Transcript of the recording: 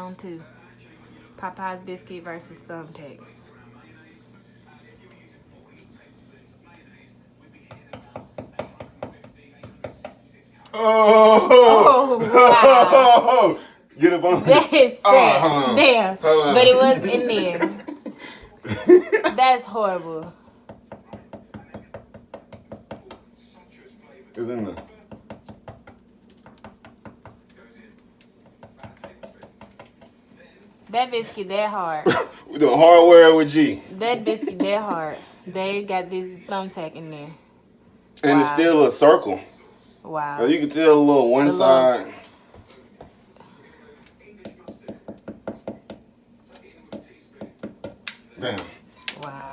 round 2. Popeyes biscuit versus Thumbtack. Oh, wow. Get up on that is sad. Damn. But it was in there. That's horrible. It's in there. That biscuit that hard. We doing hardware with G. That biscuit that hard. They got this Thumbtack in there. And it's still a circle. Wow. So you can tell a little one side. Damn.